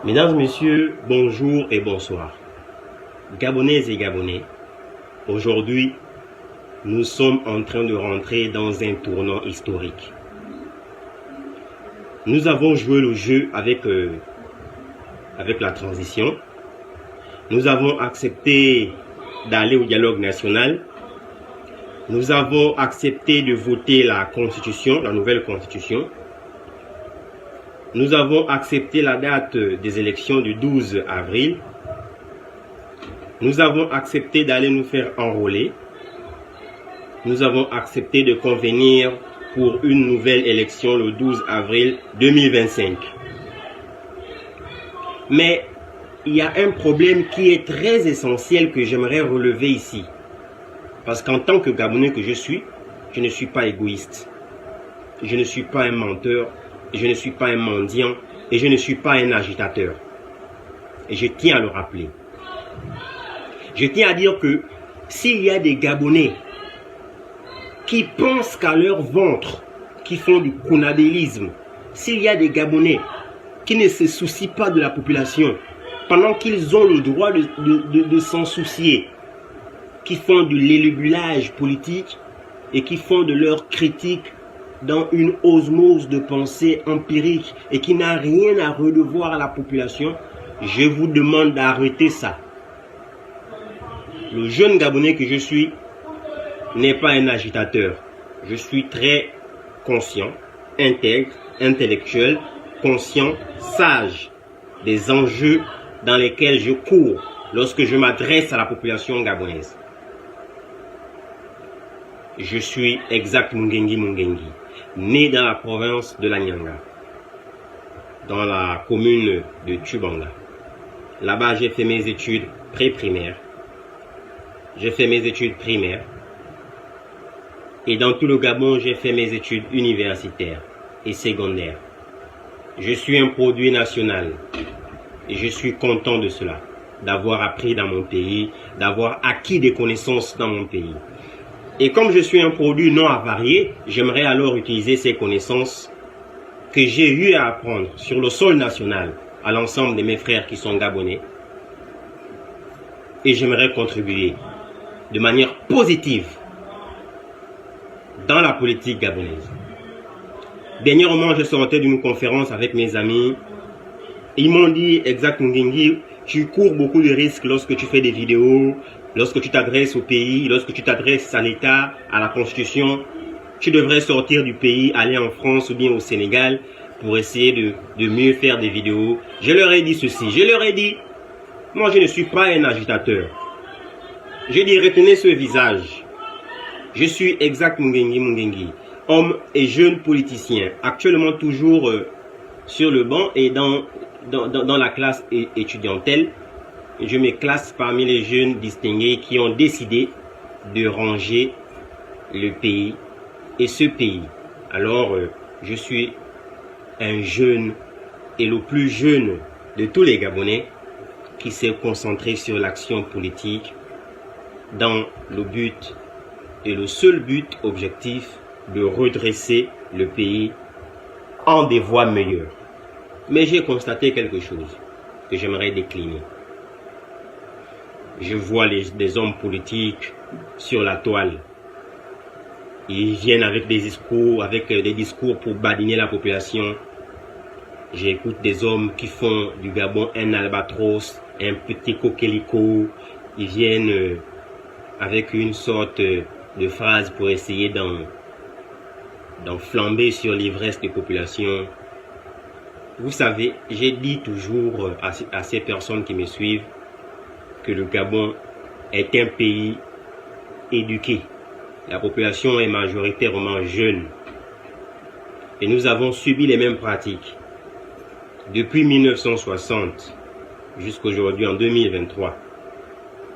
Mesdames, Messieurs, bonjour et bonsoir. Gabonaises et Gabonais, aujourd'hui, nous sommes en train de rentrer dans un tournant historique. Nous avons joué le jeu avec la transition. Nous avons accepté d'aller au dialogue national. Nous avons accepté de voter la constitution, la nouvelle constitution. Nous avons accepté la date des élections du 12 avril. Nous avons accepté d'aller nous faire enrôler. Nous avons accepté de convenir pour une nouvelle élection le 12 avril 2025. Mais il y a un problème qui est très essentiel que j'aimerais relever ici. Parce qu'en tant que Gabonais que je ne suis pas égoïste. Je ne suis pas un menteur. Je ne suis pas un mendiant et je ne suis pas un agitateur. Et je tiens à le rappeler. Je tiens à dire que s'il y a des Gabonais qui pensent qu'à leur ventre, qui font du conabélisme, s'il y a des Gabonais qui ne se soucient pas de la population, pendant qu'ils ont le droit de s'en soucier, qui font de l'élubulage politique et qui font de leur critique dans une osmose de pensée empirique et qui n'a rien à redevoir à la population, je vous demande d'arrêter ça. Le jeune Gabonais que je suis n'est pas un agitateur. Je suis très conscient, intègre, intellectuel, conscient, sage des enjeux dans lesquels je cours lorsque je m'adresse à la population gabonaise. Je suis Exact Mungengi Mungengi, né dans la province de l'Anyanga, dans la commune de Tubanga. Là-bas, j'ai fait mes études pré-primaires. J'ai fait mes études primaires. Et dans tout le Gabon, j'ai fait mes études universitaires et secondaires. Je suis un produit national. Et je suis content de cela, d'avoir appris dans mon pays, d'avoir acquis des connaissances dans mon pays. Et comme je suis un produit non avarié, j'aimerais alors utiliser ces connaissances que j'ai eu à apprendre sur le sol national à l'ensemble de mes frères qui sont gabonais. Et j'aimerais contribuer de manière positive dans la politique gabonaise. Dernièrement, je sortais d'une conférence avec mes amis. Ils m'ont dit, Exact Mungengi, tu cours beaucoup de risques lorsque tu fais des vidéos, lorsque tu t'adresses au pays, lorsque tu t'adresses à l'État, à la Constitution. Tu devrais sortir du pays, aller en France ou bien au Sénégal pour essayer de mieux faire des vidéos. Je leur ai dit ceci, je leur ai dit, moi je ne suis pas un agitateur. J'ai dit, retenez ce visage. Je suis Exact Mungengi Mungengi, homme et jeune politicien, actuellement toujours sur le banc et dans la classe étudiantelle. Je me classe parmi les jeunes distingués qui ont décidé de ranger le pays et ce pays. Alors, je suis un jeune et le plus jeune de tous les Gabonais qui s'est concentré sur l'action politique dans le but et le seul but objectif de redresser le pays en des voies meilleures. Mais j'ai constaté quelque chose que j'aimerais décliner. Je vois des hommes politiques sur la toile. Ils viennent avec des discours pour badiner la population. J'écoute des hommes qui font du Gabon un albatros, un petit coquelicot. Ils viennent avec une sorte de phrase pour essayer d'en flamber sur l'ivresse des populations. Vous savez, j'ai dit toujours à ces personnes qui me suivent que le Gabon est un pays éduqué. La population est majoritairement jeune. Et nous avons subi les mêmes pratiques. Depuis 1960 jusqu'à aujourd'hui, en 2023,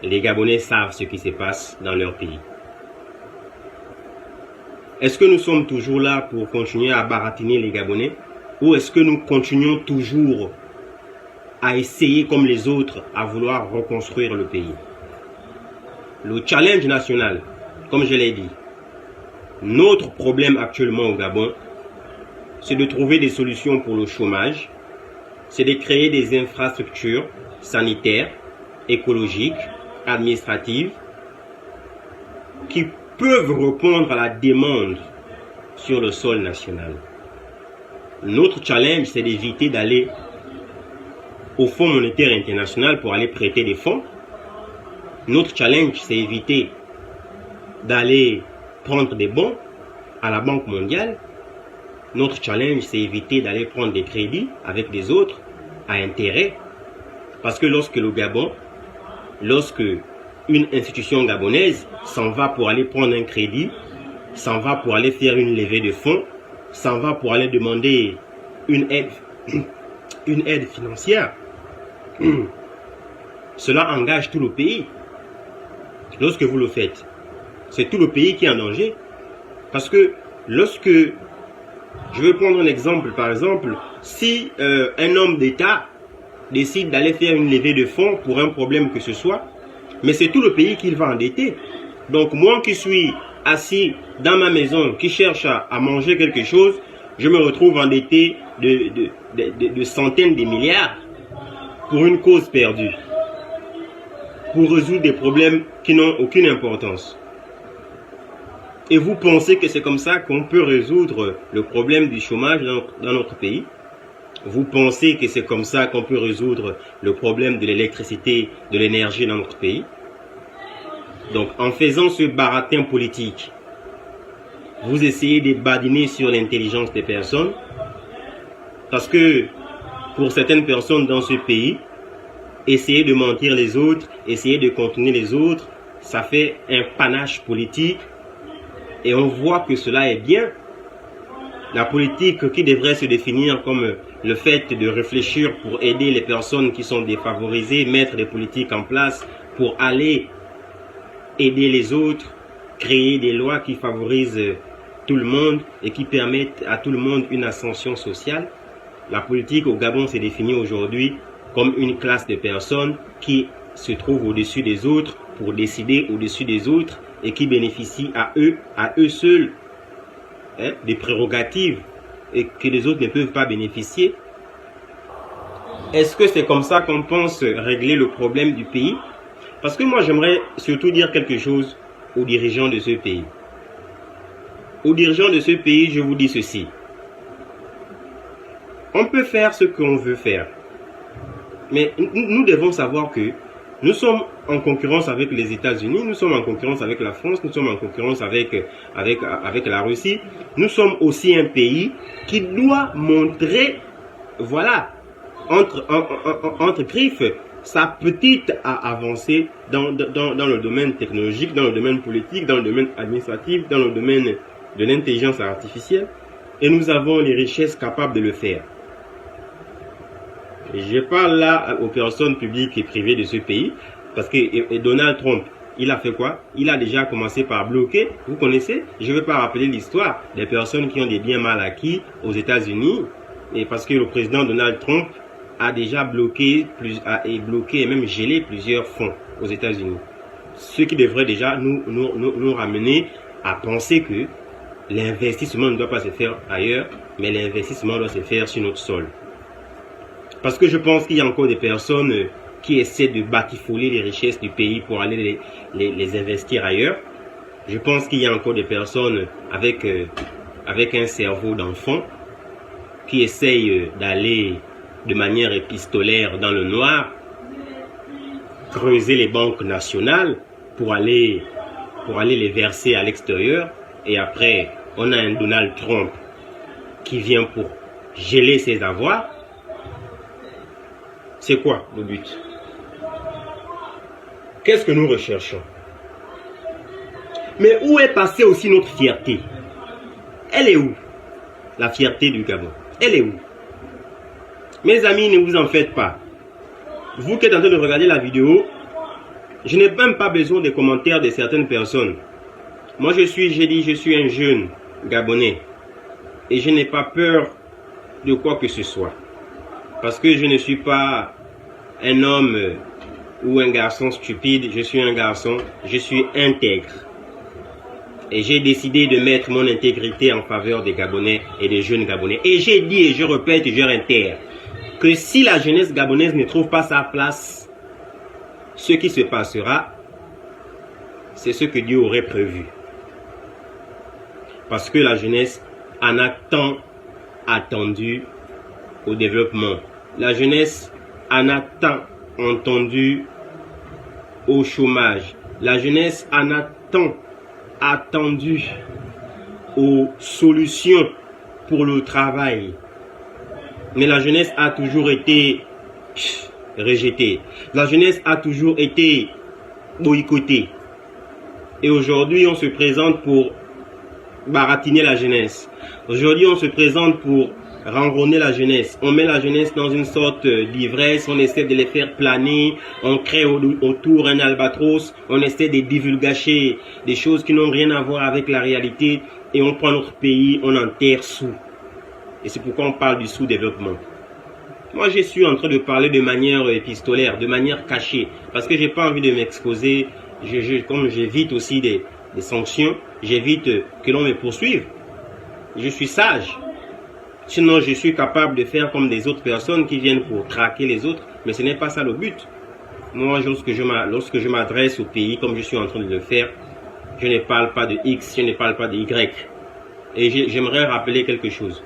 les Gabonais savent ce qui se passe dans leur pays. Est-ce que nous sommes toujours là pour continuer à baratiner les Gabonais? Ou est-ce que nous continuons toujours à essayer comme les autres à vouloir reconstruire le pays? Le challenge national, comme je l'ai dit, notre problème actuellement au Gabon, c'est de trouver des solutions pour le chômage, c'est de créer des infrastructures sanitaires, écologiques, administratives, qui peuvent répondre à la demande sur le sol national. Notre challenge, c'est d'éviter d'aller au Fonds monétaire international pour aller prêter des fonds. Notre challenge, c'est éviter d'aller prendre des bons à la Banque mondiale. Notre challenge, c'est éviter d'aller prendre des crédits avec des autres à intérêt. Parce que lorsque le Gabon, lorsque une institution gabonaise s'en va pour aller prendre un crédit, s'en va pour aller faire une levée de fonds, s'en va pour aller demander une aide financière, cela engage tout le pays. Lorsque vous le faites, c'est tout le pays qui est en danger. Parce que lorsque, je vais prendre un exemple, par exemple, si un homme d'État décide d'aller faire une levée de fonds pour un problème que ce soit, mais c'est tout le pays qu'il va endetter. Donc moi qui suis assis dans ma maison, qui cherche à manger quelque chose, je me retrouve endetté de centaines de milliards pour une cause perdue, pour résoudre des problèmes qui n'ont aucune importance. Et vous pensez que c'est comme ça qu'on peut résoudre le problème du chômage dans notre pays? Vous pensez que c'est comme ça qu'on peut résoudre le problème de l'électricité, de l'énergie dans notre pays? Donc, en faisant ce baratin politique, vous essayez de badiner sur l'intelligence des personnes, parce que pour certaines personnes dans ce pays, essayer de mentir les autres, essayer de contourner les autres, ça fait un panache politique, et on voit que cela est bien. La politique qui devrait se définir comme le fait de réfléchir pour aider les personnes qui sont défavorisées, mettre des politiques en place pour aller aider les autres, créer des lois qui favorisent tout le monde et qui permettent à tout le monde une ascension sociale. La politique au Gabon se définit aujourd'hui comme une classe de personnes qui se trouvent au-dessus des autres pour décider au-dessus des autres et qui bénéficient à eux seuls, des prérogatives et que les autres ne peuvent pas bénéficier. Est-ce que c'est comme ça qu'on pense régler le problème du pays? Parce que moi j'aimerais surtout dire quelque chose aux dirigeants de ce pays. Aux dirigeants de ce pays, je vous dis ceci. On peut faire ce qu'on veut faire. Mais nous devons savoir que nous sommes en concurrence avec les États-Unis, nous sommes en concurrence avec la France, nous sommes en concurrence avec la Russie. Nous sommes aussi un pays qui doit montrer, voilà, entre griffes, sa petite avancée dans le domaine technologique, dans le domaine politique, dans le domaine administratif, dans le domaine de l'intelligence artificielle. Et nous avons les richesses capables de le faire. Je parle là aux personnes publiques et privées de ce pays, parce que Donald Trump, il a fait quoi? Il a déjà commencé par bloquer, vous connaissez, je ne vais pas rappeler l'histoire des personnes qui ont des biens mal acquis aux États-Unis, et parce que le président Donald Trump a déjà bloqué et même gelé plusieurs fonds aux États-Unis. Ce qui devrait déjà nous ramener à penser que l'investissement ne doit pas se faire ailleurs, mais l'investissement doit se faire sur notre sol. Parce que je pense qu'il y a encore des personnes qui essaient de batifoler les richesses du pays pour aller les investir ailleurs. Je pense qu'il y a encore des personnes avec un cerveau d'enfant qui essayent d'aller de manière épistolaire dans le noir, creuser les banques nationales pour aller les verser à l'extérieur. Et après, on a un Donald Trump qui vient pour geler ses avoirs. C'est quoi le but? Qu'est-ce que nous recherchons? Mais où est passée aussi notre fierté? Elle est où? La fierté du Gabon. Elle est où? Mes amis, ne vous en faites pas. Vous qui êtes en train de regarder la vidéo, je n'ai même pas besoin des commentaires de certaines personnes. Moi, je suis un jeune Gabonais. Et je n'ai pas peur de quoi que ce soit. Parce que je ne suis pas un homme ou un garçon stupide, je suis un garçon, je suis intègre. Et j'ai décidé de mettre mon intégrité en faveur des Gabonais et des jeunes Gabonais. Et j'ai dit et je répète et je réitère que si la jeunesse gabonaise ne trouve pas sa place, ce qui se passera, c'est ce que Dieu aurait prévu. Parce que la jeunesse en a tant attendu au développement. La jeunesse en a tant entendu au chômage. La jeunesse en a tant attendu aux solutions pour le travail. Mais la jeunesse a toujours été rejetée. La jeunesse a toujours été boycottée. Et aujourd'hui, on se présente pour baratiner la jeunesse. Aujourd'hui, on se présente pour renronner la jeunesse. On met la jeunesse dans une sorte d'ivresse, on essaie de les faire planer, on crée autour un albatros, on essaie de divulgacher des choses qui n'ont rien à voir avec la réalité et on prend notre pays, on enterre sous. Et c'est pourquoi on parle du sous-développement. Moi, je suis en train de parler de manière épistolaire, de manière cachée, parce que j'ai pas envie de m'exposer. Comme j'évite aussi des sanctions, j'évite que l'on me poursuive. Je suis sage. Sinon, je suis capable de faire comme des autres personnes qui viennent pour traquer les autres, mais ce n'est pas ça le but. Moi, lorsque je m'adresse au pays, comme je suis en train de le faire, je ne parle pas de X, je ne parle pas de Y. Et j'aimerais rappeler quelque chose.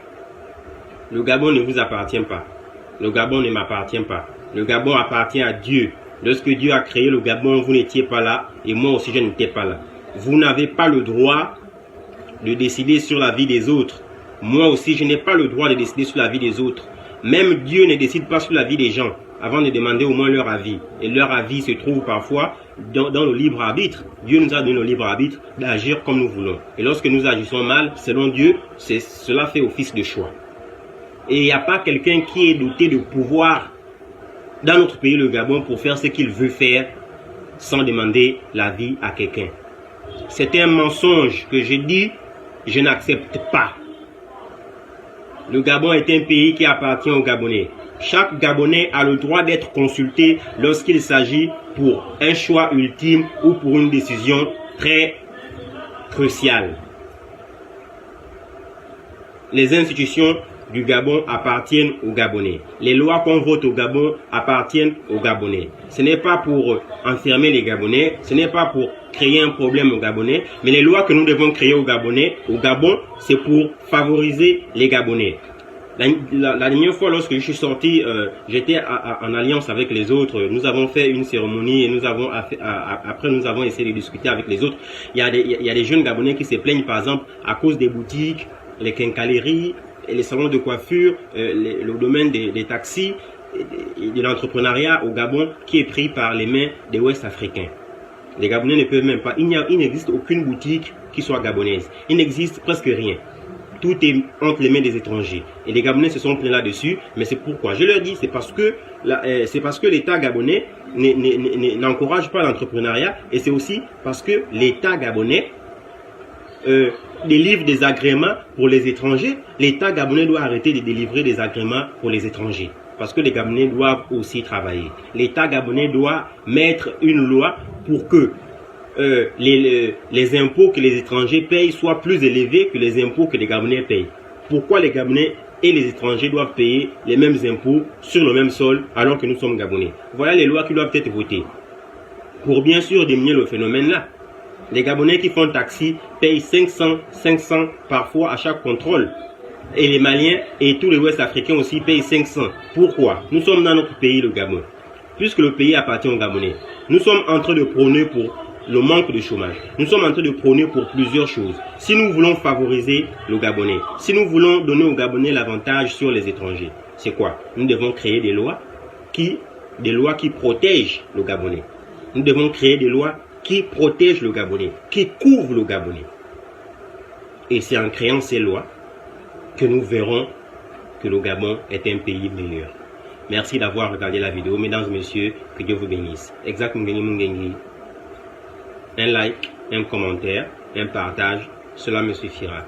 Le Gabon ne vous appartient pas. Le Gabon ne m'appartient pas. Le Gabon appartient à Dieu. Lorsque Dieu a créé le Gabon, vous n'étiez pas là et moi aussi je n'étais pas là. Vous n'avez pas le droit de décider sur la vie des autres. Moi aussi, je n'ai pas le droit de décider sur la vie des autres. Même Dieu ne décide pas sur la vie des gens avant de demander au moins leur avis. Et leur avis se trouve parfois dans le libre arbitre. Dieu nous a donné le libre arbitre d'agir comme nous voulons. Et lorsque nous agissons mal, selon Dieu, cela fait office de choix. Et il n'y a pas quelqu'un qui est doté de pouvoir dans notre pays, le Gabon, pour faire ce qu'il veut faire sans demander l'avis à quelqu'un. C'est un mensonge que je dis, je n'accepte pas. Le Gabon est un pays qui appartient aux Gabonais. Chaque Gabonais a le droit d'être consulté lorsqu'il s'agit pour un choix ultime ou pour une décision très cruciale. Les institutions du Gabon appartiennent aux Gabonais. Les lois qu'on vote au Gabon appartiennent aux Gabonais. Ce n'est pas pour enfermer les Gabonais, ce n'est pas pour créer un problème aux Gabonais, mais les lois que nous devons créer aux Gabonais, au Gabon, c'est pour favoriser les Gabonais. La dernière fois, lorsque je suis sorti, j'étais en alliance avec les autres. Nous avons fait une cérémonie et après nous avons essayé de discuter avec les autres. Il y a des jeunes Gabonais qui se plaignent, par exemple, à cause des boutiques, les quincailleries, les salons de coiffure, le domaine des taxis et de l'entrepreneuriat au Gabon qui est pris par les mains des Ouest africains. Les Gabonais ne peuvent même pas. Il n'existe aucune boutique qui soit gabonaise. Il n'existe presque rien. Tout est entre les mains des étrangers. Et les Gabonais se sont plaints là-dessus. Mais c'est pourquoi je leur dis, c'est parce que l'État gabonais n'encourage pas l'entrepreneuriat. Et c'est aussi parce que l'État gabonais délivre des agréments pour les étrangers. L'État gabonais doit arrêter de délivrer des agréments pour les étrangers. Parce que les Gabonais doivent aussi travailler. L'État gabonais doit mettre une loi pour que les impôts que les étrangers payent soient plus élevés que les impôts que les Gabonais payent. Pourquoi les Gabonais et les étrangers doivent payer les mêmes impôts sur le même sol alors que nous sommes Gabonais? Voilà les lois qui doivent être votées. Pour bien sûr diminuer le phénomène-là. Les Gabonais qui font taxi payent 500 parfois à chaque contrôle. Et les Maliens et tous les Ouest africains aussi payent 500. Pourquoi? Nous sommes dans notre pays, le Gabon. Puisque le pays appartient aux Gabonais. Nous sommes en train de prôner pour le manque de chômage. Nous sommes en train de prôner pour plusieurs choses. Si nous voulons favoriser le Gabonais, si nous voulons donner aux Gabonais l'avantage sur les étrangers, c'est quoi? Nous devons créer des lois qui protègent le Gabonais. Nous devons créer des lois qui protègent le Gabonais, qui couvrent le Gabonais. Et c'est en créant ces lois que nous verrons que le Gabon est un pays meilleur. Merci d'avoir regardé la vidéo. Mesdames et messieurs, que Dieu vous bénisse. Exact Mungeni Mungengi. Un like, un commentaire, un partage, cela me suffira.